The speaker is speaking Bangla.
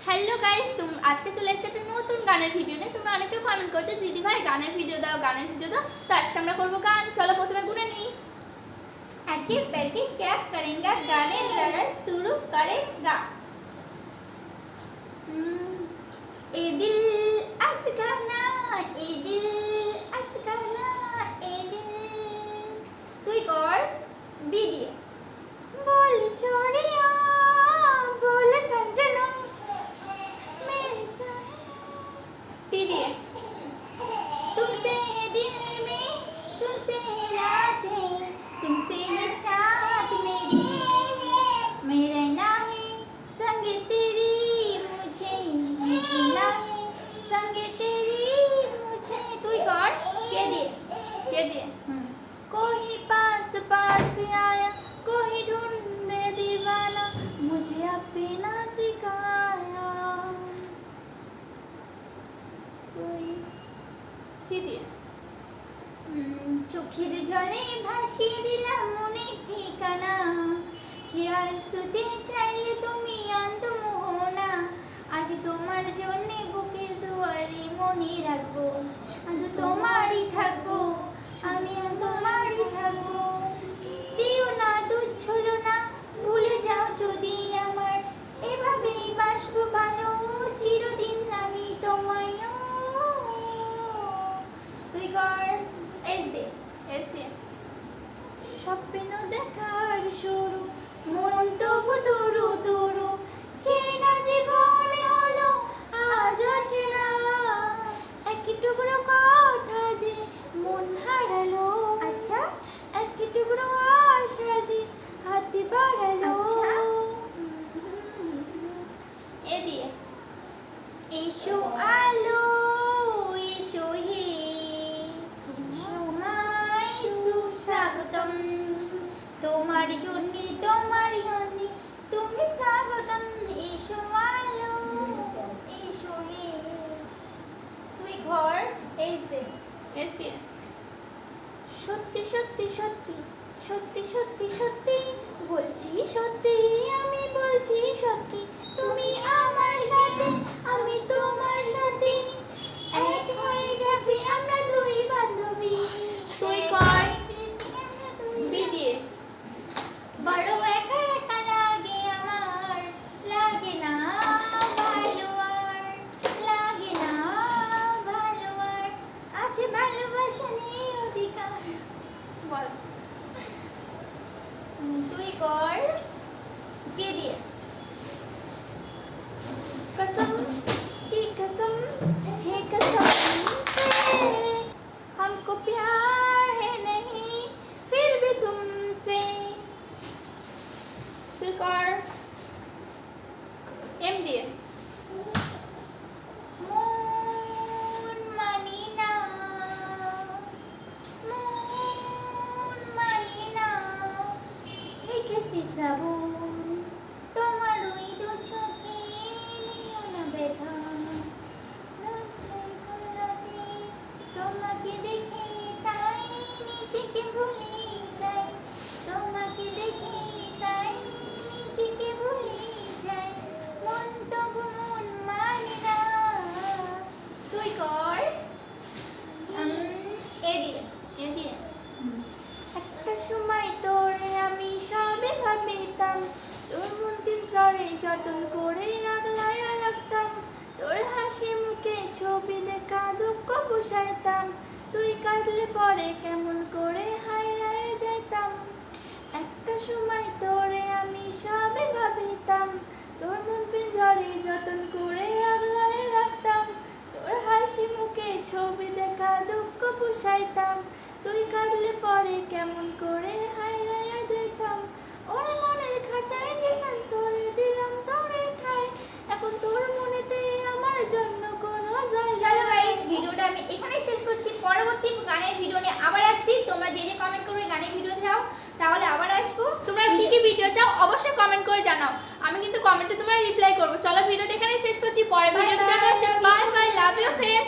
হ্যালো গাইস, তুমি আজকে চলে এসেছে একটা নতুন গানের ভিডিও নিয়ে। তুমি অনেকে কমেন্ট করছো দিদি ভাই গানের ভিডিও দাও, গানের ভিডিও দাও। তো আজকে আমরা করবো গান। চলো প্রথমে গুনে নিই। একে बैठे क्या करेंगे गाने लड़ा शुरू करेगा। ए दिल আসগানা এ দিল আসগানা এ দিল তুই কর বি দিয়ে বল চড়িয়া বল সঞ্জনা मेरे टी दिए तुमसे दिल में तुमसे रातें तुमसे है चाहत मेरी मेरे नाम है संग तेरी मुझे जीना है संग तेरी मुझे तू कर के दिए कोई पास पास आया कोई ढूंढे दीवाना मुझे अपना सिखाया कोई सीधे চোখের জলে ভাসিয়ে দিলাম মনে ঠিকানা খেয়াল শুতে চাইলে তুমি অন্তমোহনা আজ তোমার জন্যে বুকের দুয়ারে মনে রাখবো আজ তোমারই থাকবো আমি তোমারই থাকবো দিও না তুচ্ছল না ভুলে যাও যদি আমার এভাবেই বাসবো ভালো চিরদিন আমি তোমায় তুই কর এস দে স্বপ্ন দেখার শুরু মন তবু তরু তরু চেনা জীবনে হলো আজ অচেনা এক টুকরো কথা যে মন হারালো আচ্ছা এক টুকরো আশা যে হাতে বাড়ালো এ দিয়ে এসো আলো এসো হে সময় সুস্বাগতম তোমার জন্য তোমার জন্য তুমি স্বাগতম এসো আলো এসো হে তুই ঘর এসে সত্যি সত্যি সত্যি সত্যি সত্যি সত্যি বলছি সত্যি আমি বলছি সত্যি তুমি আমার সাথে আমি তোমার সাথে এক হয়ে গেছি আমরা দুই বান্ধবী তুই কর বি দিয়ে বড় একা একা লাগে আমার লাগে না ভালো আর লাগে না ভালো আর আছে ভালোবাসা নেই অধিকার বল তুই কর কে দিয়ে कसम की कसम है कसम से हमको प्यार है नहीं फिर भी तुमसे तू कर एम दिए মন মানি না রেখেছি শ্রাবণ তোমার ওই দু চোখে নিও না ব্যথা তোমাকে দেখে তাই নিজেকে ভুলে যাই তোমাকে দেখে তাই নিজেকে ভুলে যাই মন তবু মন মানে না তুই কর এ দিয়ে একটা সময় তোরে আমি সবে ভাবিতাম তোর মনকে জ্বরে যতন করে আগলায় রাখতাম তোর হাসি মুখে ছবি দেখা দুঃখ বসাইতাম তুই কাঁদলে পরে কেমন করে হায়রায় যেতাম একটা সময় তোরে আমি সবে ভাবিতাম তোর মনকে জ্বরে যতন করে আগলায় রাখতাম তোর হাসি মুখে ছবি দেখা দুঃখ বসাইতাম তুই কাঁদলে পরে কেমন করে হায়রায় যেতাম ওরে মনের খাঁচায় যেখান তোরে দিলাম তোরে খাই এখন তোর মনেতে আমার জন্য কোনো যায়। চলো গাইস, ভিডিওটা আমি এখানে শেষ করছি। পরবর্তী গানের ভিডিও নিয়ে আবার আসছি। তোমরা যে কমেন্ট করবে গানের ভিডিও চাও তাহলে আবার আসবো। তোমরা কি কি ভিডিও চাও অবশ্যই কমেন্ট করে জানাও, আমি কিন্তু কমেন্টে তোমার রিপ্লাই করবো। চলো ভিডিওটা এখানে শেষ করছি, পরের ভিডিওতে দেখা হচ্ছে। Bye bye, love you friend.